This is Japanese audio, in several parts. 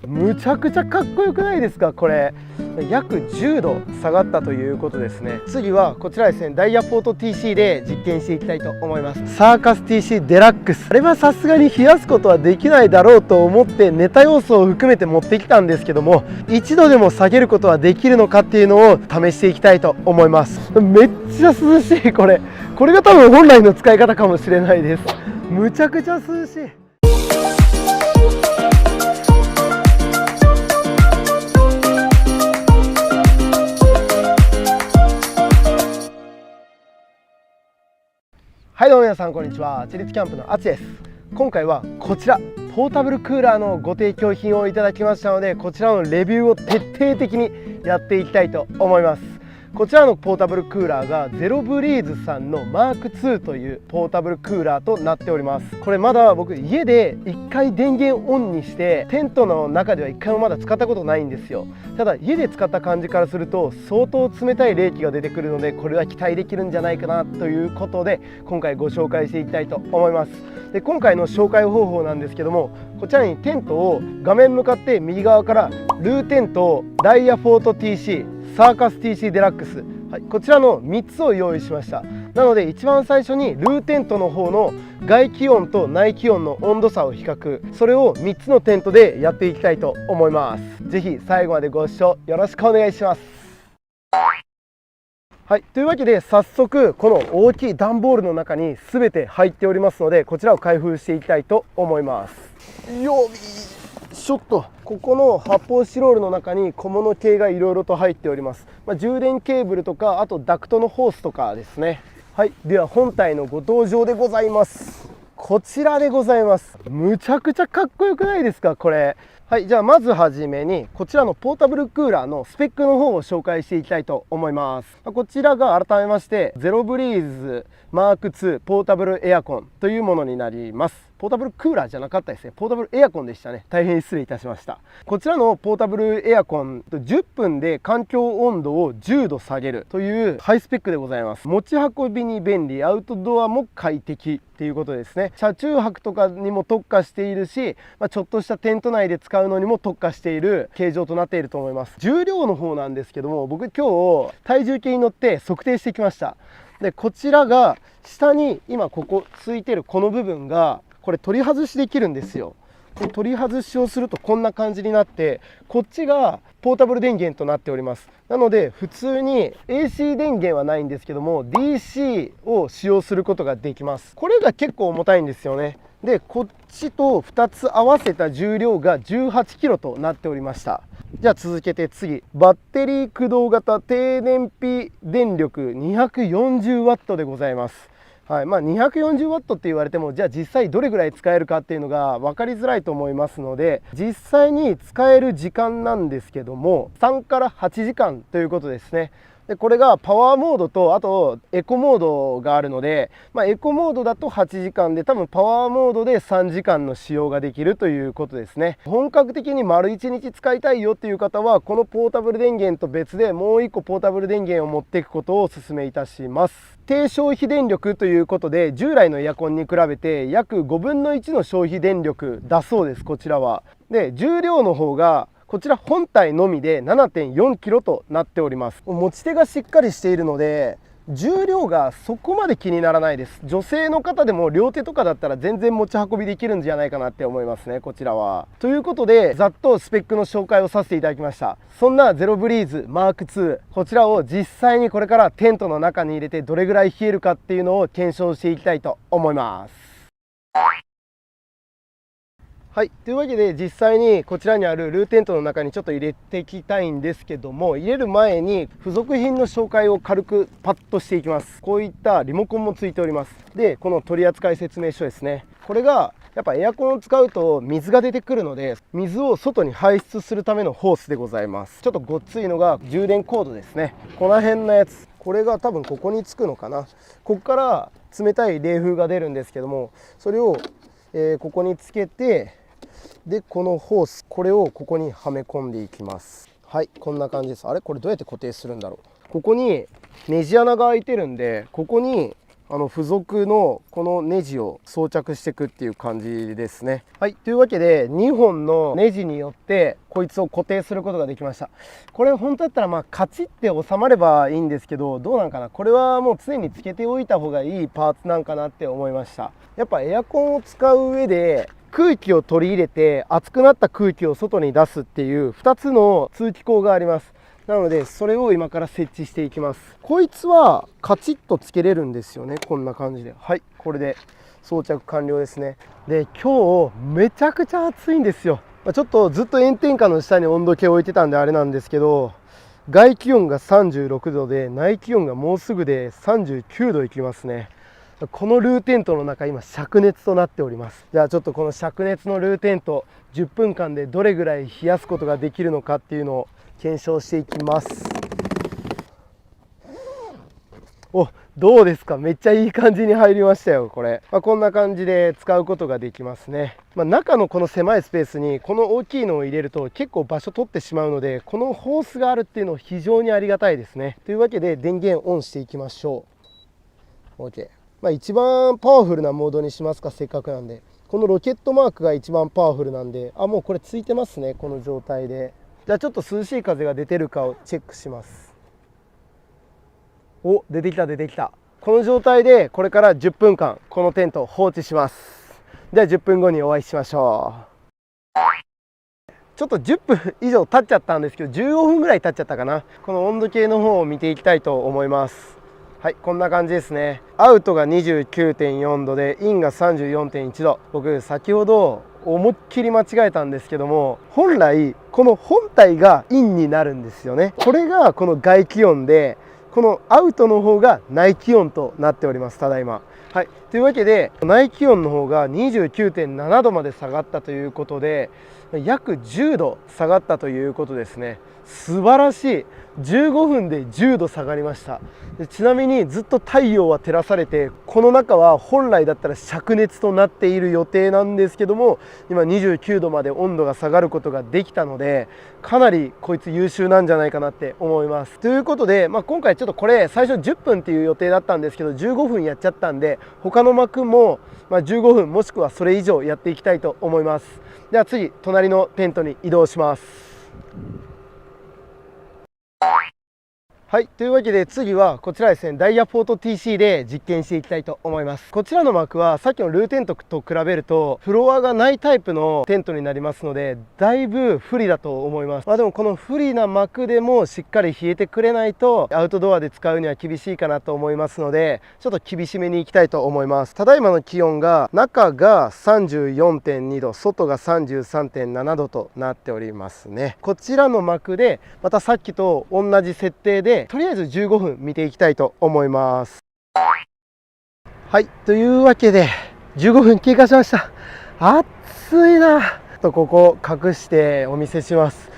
むちゃくちゃかっこよくないですか。これ約10度下がったということですね。次はこちらですね、ダイヤポート TC で実験していきたいと思います。サーカス TC デラックス、あれはさすがに冷やすことはできないだろうと思ってネタ要素を含めて持ってきたんですけども、1度でも下げることはできるのかっていうのを試していきたいと思います。めっちゃ涼しい。これが多分本来の使い方かもしれないです。むちゃくちゃ涼しい。はい、どうも皆さんこんにちは。チリツキャンプのあつです。今回はこちらポータブルクーラーのご提供品をいただきましたので、こちらのレビューを徹底的にやっていきたいと思います。こちらのポータブルクーラーがゼロブリーズさんのマーク2というポータブルクーラーとなっております。これまだ僕家で1回電源オンにしてテントの中では1回もまだ使ったことないんですよ。ただ家で使った感じからすると相当冷たい冷気が出てくるので、これは期待できるんじゃないかなということで今回ご紹介していきたいと思います。で、今回の紹介方法なんですけども、こちらにテントを画面向かって右側からルーテント、ダイヤフォート TC、サーカス TC デラックス、はい、こちらの3つを用意しました。なので一番最初にルーテントの方の外気温と内気温の温度差を比較、それを3つのテントでやっていきたいと思います。ぜひ最後までご視聴よろしくお願いします。はい、というわけで早速この大きい段ボールの中に全て入っておりますので、こちらを開封していきたいと思います。よいしょっと。ここの発泡スチロールの中に小物系がいろいろと入っております。充電ケーブルとか、あとダクトのホースとかですね。はい、では本体のご登場でございます。こちらでございます。むちゃくちゃかっこよくないですかこれ。はい、じゃあまずはじめにこちらのポータブルクーラーのスペックの方を紹介していきたいと思います。こちらが改めましてゼロブリーズマーク2ポータブルエアコンというものになります。ポータブルクーラーじゃなかったですね。ポータブルエアコンでしたね。大変失礼いたしました。こちらのポータブルエアコン10分で環境温度を10度下げるというハイスペックでございます。持ち運びに便利、アウトドアも快適っていうことですね。車中泊とかにも特化しているし、ちょっとしたテント内で使うのにも特化している形状となっていると思います。重量の方なんですけども、僕今日体重計に乗って測定してきました。で、こちらが下に今ここついてるこの部分がこれ取り外しできるんですよ。取り外しをするとこんな感じになって、こっちがポータブル電源となっております。なので普通に AC 電源はないんですけども DC を使用することができます。これが結構重たいんですよね。で、こっちと2つ合わせた重量が 18kg となっておりました。じゃあ続けて次、バッテリー駆動型低燃費電力 240W でございます。はい、240W って言われても、じゃあ実際どれぐらい使えるかっていうのが分かりづらいと思いますので、実際に使える時間なんですけども3から8時間ということですね。で、これがパワーモードとあとエコモードがあるので、エコモードだと8時間で、多分パワーモードで3時間の使用ができるということですね。本格的に丸1日使いたいよっていう方はこのポータブル電源と別でもう1個ポータブル電源を持っていくことをお勧めいたします。低消費電力ということで従来のエアコンに比べて約5分の1の消費電力だそうです。こちらはで、重量の方がこちら本体のみで 7.4kg となっております。持ち手がしっかりしているので重量がそこまで気にならないです。女性の方でも両手とかだったら全然持ち運びできるんじゃないかなって思いますね、こちらは。ということでざっとスペックの紹介をさせていただきました。そんなゼロブリーズマーク2、こちらを実際にこれからテントの中に入れてどれぐらい冷えるかっていうのを検証していきたいと思います。はい、というわけで実際にこちらにあるルーテントの中にちょっと入れていきたいんですけども、入れる前に付属品の紹介を軽くパッとしていきます。こういったリモコンもついております。で、この取扱説明書ですね。これがやっぱエアコンを使うと水が出てくるので、水を外に排出するためのホースでございます。ちょっとごっついのが充電コードですね。この辺のやつ、これが多分ここにつくのかな。ここから冷たい冷風が出るんですけども、それを、ここにつけて、でこのホース、これをここにはめ込んでいきます。はい、こんな感じです。あれ、これどうやって固定するんだろう。ここにネジ穴が開いてるんで、ここに付属のこのネジを装着していくっていう感じですね。はい、というわけで2本のネジによってこいつを固定することができました。これ本当だったらカチッて収まればいいんですけど、どうなんかな、これはもう常につけておいた方がいいパーツなんかなって思いました。やっぱエアコンを使う上で空気を取り入れて熱くなった空気を外に出すっていう2つの通気口があります。なのでそれを今から設置していきます。こいつはカチッとつけれるんですよね。こんな感じで、はい、これで装着完了ですね。で、今日めちゃくちゃ暑いんですよ。ちょっとずっと炎天下の下に温度計を置いてたんであれなんですけど、外気温が36度で内気温がもうすぐで39度いきますね。このルーテントの中、今灼熱となっております。じゃあちょっとこの灼熱のルーテント10分間でどれぐらい冷やすことができるのかっていうのを検証していきます。お、どうですか、めっちゃいい感じに入りましたよこれ。こんな感じで使うことができますね。中のこの狭いスペースにこの大きいのを入れると結構場所取ってしまうので、このホースがあるっていうのは非常にありがたいですね。というわけで電源オンしていきましょう。 OK。一番パワフルなモードにしますか、せっかくなんで。このロケットマークが一番パワフルなんで、もうこれついてますね、この状態で。じゃあちょっと涼しい風が出てるかをチェックします。お、出てきた出てきた。この状態でこれから10分間このテントを放置します。では10分後にお会いしましょう。ちょっと10分以上経っちゃったんですけど、15分ぐらい経っちゃったかな。この温度計の方を見ていきたいと思います。はい、こんな感じですね。アウトが 29.4 度でインが 34.1 度。僕先ほど思いっきり間違えたんですけども、本来この本体がインになるんですよね。これがこの外気温で、このアウトの方が内気温となっております、ただいま。はい、というわけで内気温の方が 29.7 度まで下がったということで、約10度下がったということですね。素晴らしい。15分で10度下がりました。でちなみにずっと太陽は照らされて、この中は本来だったら灼熱となっている予定なんですけども、今29度まで温度が下がることができたので、かなりこいつ優秀なんじゃないかなって思います。ということで、今回ちょっとこれ最初10分っていう予定だったんですけど、15分やっちゃったんで、他の幕も15分もしくはそれ以上やっていきたいと思います。では次、隣のテントに移動します。はい、というわけで次はこちらですね、ダイヤポート TC で実験していきたいと思います。こちらの幕はさっきのルーテントと比べるとフロアがないタイプのテントになりますので、だいぶ不利だと思います。でもこの不利な幕でもしっかり冷えてくれないとアウトドアで使うには厳しいかなと思いますので、ちょっと厳しめにいきたいと思います。ただいまの気温が中が 34.2 度、外が 33.7 度となっておりますね。こちらの幕でまたさっきと同じ設定でとりあえず15分見ていきたいと思います。はい、というわけで15分経過しました。暑いなと。ここ隠してお見せします。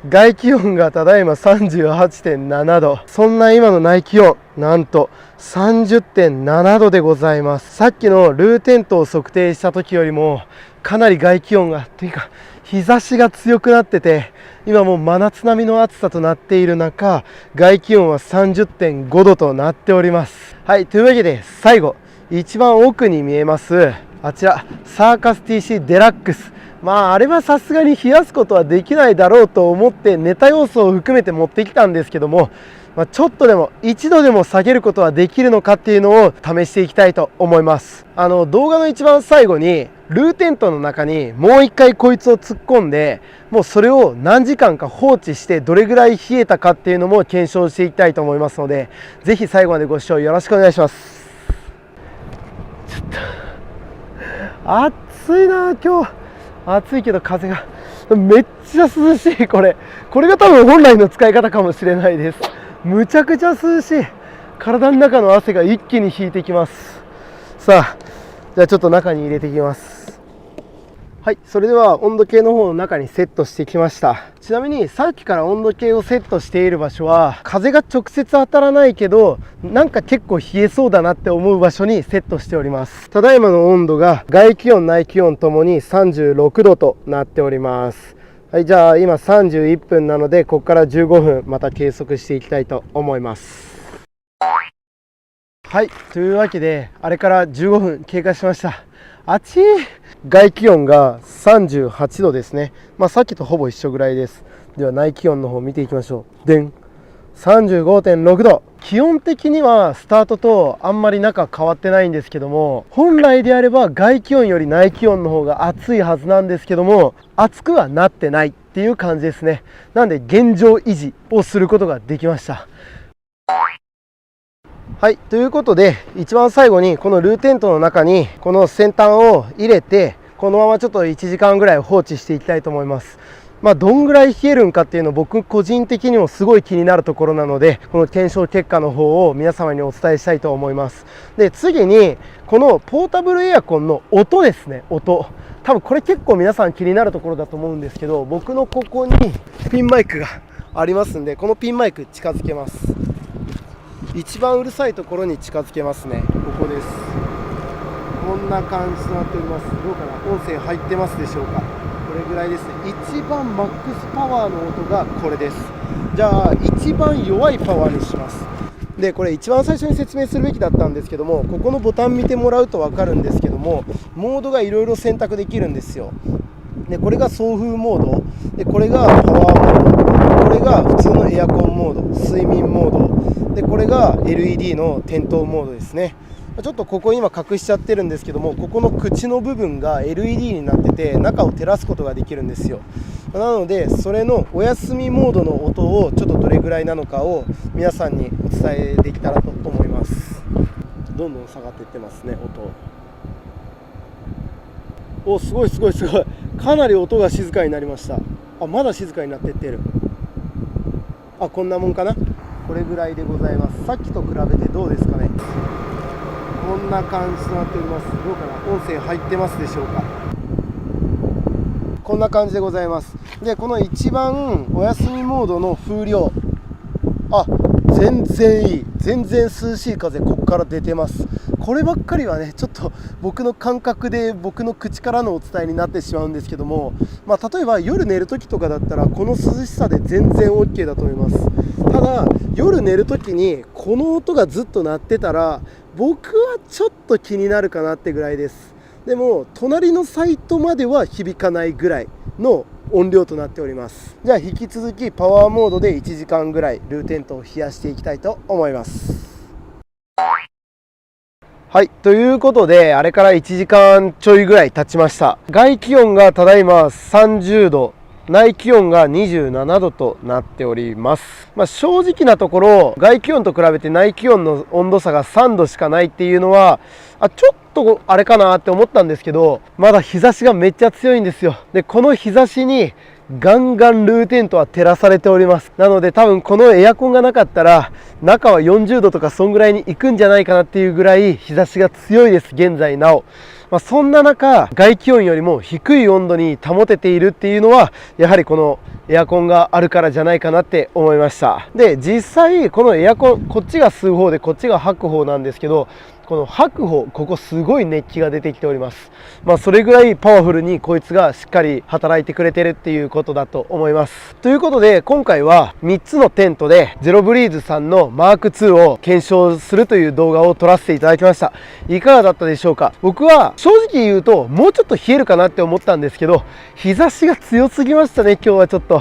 外気温がただいま 38.7 度。そんな今の内気温なんと 30.7 度でございます。さっきのルーテントを測定した時よりもかなり外気温がというか日差しが強くなってて、今もう真夏並みの暑さとなっている中、外気温は 30.5 度となっております。はい、というわけで最後、一番奥に見えますあちらサーカス TC デラックス、あれはさすがに冷やすことはできないだろうと思ってネタ要素を含めて持ってきたんですけども、ちょっとでも1度でも下げることはできるのかっていうのを試していきたいと思います。動画の一番最後にルーテントの中にもう一回こいつを突っ込んで、もうそれを何時間か放置してどれぐらい冷えたかっていうのも検証していきたいと思いますので、ぜひ最後までご視聴よろしくお願いします。ちょっと暑いな今日。暑いけど風がめっちゃ涼しい。これが多分本来の使い方かもしれないです。むちゃくちゃ涼しい。体の中の汗が一気に引いてきます。さあ、じゃあちょっと中に入れていきます。はい、それでは温度計の方の中にセットしてきました。ちなみにさっきから温度計をセットしている場所は風が直接当たらないけどなんか結構冷えそうだなって思う場所にセットしております。ただいまの温度が外気温内気温ともに36度となっております。はい、じゃあ今31分なのでここから15分また計測していきたいと思います。はい、というわけであれから15分経過しました。暑い。外気温が38度ですね。さっきとほぼ一緒ぐらいです。では内気温の方見ていきましょう。でん、35.6 度。気温的にはスタートとあんまり中変わってないんですけども、本来であれば外気温より内気温の方が暑いはずなんですけども、暑くはなってないっていう感じですね。なんで現状維持をすることができました。はい、ということで一番最後にこのルーテントの中にこの先端を入れて、このままちょっと1時間ぐらい放置していきたいと思います。どんぐらい冷えるんかっていうの僕個人的にもすごい気になるところなので、この検証結果の方を皆様にお伝えしたいと思います。で、次にこのポータブルエアコンの音ですね。音、多分これ結構皆さん気になるところだと思うんですけど、僕のここにピンマイクがありますんで、このピンマイク近づけます。一番うるさいところに近づけますね。ここです。こんな感じとなっております。どうかな、音声入ってますでしょうか。これぐらいですね。一番マックスパワーの音がこれです。じゃあ一番弱いパワーにします。で、これ一番最初に説明するべきだったんですけども、ここのボタン見てもらうと分かるんですけども、モードがいろいろ選択できるんですよ。で、これが送風モードで、これがパワーモード、これが普通のエアコンモード、睡眠モードで、これが LED の点灯モードですね。ちょっとここ今隠しちゃってるんですけども、ここの口の部分が LED になってて中を照らすことができるんですよ。なのでそれのお休みモードの音をちょっとどれぐらいなのかを皆さんにお伝えできたらと思います。どんどん下がっていってますね、音。お、すごいすごいすごい、かなり音が静かになりました。まだ静かになっていってる。こんなもんかな。これぐらいでございます。さっきと比べてどうですかね。こんな感じとなっております。どうかな、音声入ってますでしょうか。こんな感じでございます。で、この一番お休みモードの風量、全然いい。全然涼しい風ここから出てます。こればっかりはね、ちょっと僕の感覚で僕の口からのお伝えになってしまうんですけども、例えば夜寝る時とかだったらこの涼しさで全然 OK だと思います。ただ夜寝る時にこの音がずっと鳴ってたら僕はちょっと気になるかなってぐらいです。でも隣のサイトまでは響かないぐらいの音量となっております。じゃあ引き続きパワーモードで1時間ぐらいルーテントを冷やしていきたいと思います。はい、ということであれから1時間ちょいぐらい経ちました。外気温がただいま30度、内気温が27度となっております。正直なところ外気温と比べて内気温の温度差が3度しかないっていうのはちょっとあれかなって思ったんですけど、まだ日差しがめっちゃ強いんですよ。で、この日差しにガンガンルーテントは照らされております。なので多分このエアコンがなかったら中は40度とかそんぐらいに行くんじゃないかなっていうぐらい日差しが強いです、現在なお。そんな中外気温よりも低い温度に保てているっていうのはやはりこのエアコンがあるからじゃないかなって思いました。で、実際このエアコン、こっちが吸う方でこっちが吐く方なんですけど、この吐く方、ここすごい熱気が出てきております。それぐらいパワフルにこいつがしっかり働いてくれてるっていうことだと思います。ということで今回は3つのテントでゼロブリーズさんのマーク2を検証するという動画を撮らせていただきました。いかがだったでしょうか。僕は正直言うともうちょっと冷えるかなって思ったんですけど、日差しが強すぎましたね、今日はちょっと。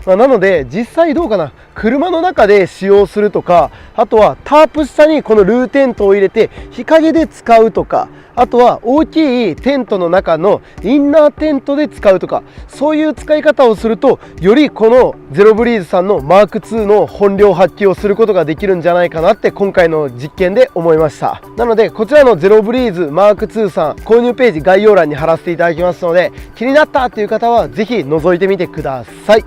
なので実際どうかな、車の中で使用するとか、あとはタープ下にこのルーテントを入れて日陰で使うとか、あとは大きいテントの中のインナーテントで使うとか、そういう使い方をするとよりこのゼロブリーズさんのマーク2の本領発揮をすることができるんじゃないかなって今回の実験で思いました。なのでこちらのゼロブリーズマーク2さん購入ページ概要欄に貼らせていただきますので、気になったっていう方はぜひ覗いてみてください。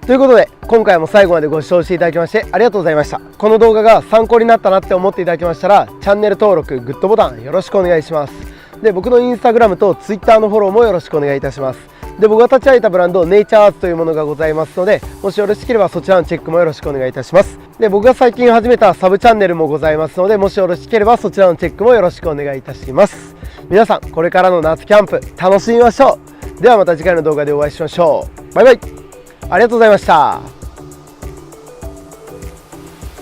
ということで今回も最後までご視聴していただきましてありがとうございました。この動画が参考になったなって思っていただけましたらチャンネル登録、グッドボタンよろしくお願いします。で、僕のインスタグラムとツイッターのフォローもよろしくお願いいたします。で、僕が立ち上げたブランドネイチャーアーツというものがございますので、もしよろしければそちらのチェックもよろしくお願いいたします。で、僕が最近始めたサブチャンネルもございますので、もしよろしければそちらのチェックもよろしくお願いいたします。皆さんこれからの夏キャンプ楽しみましょう。ではまた次回の動画でお会いしましょう。バイバイ。ありがとうございました。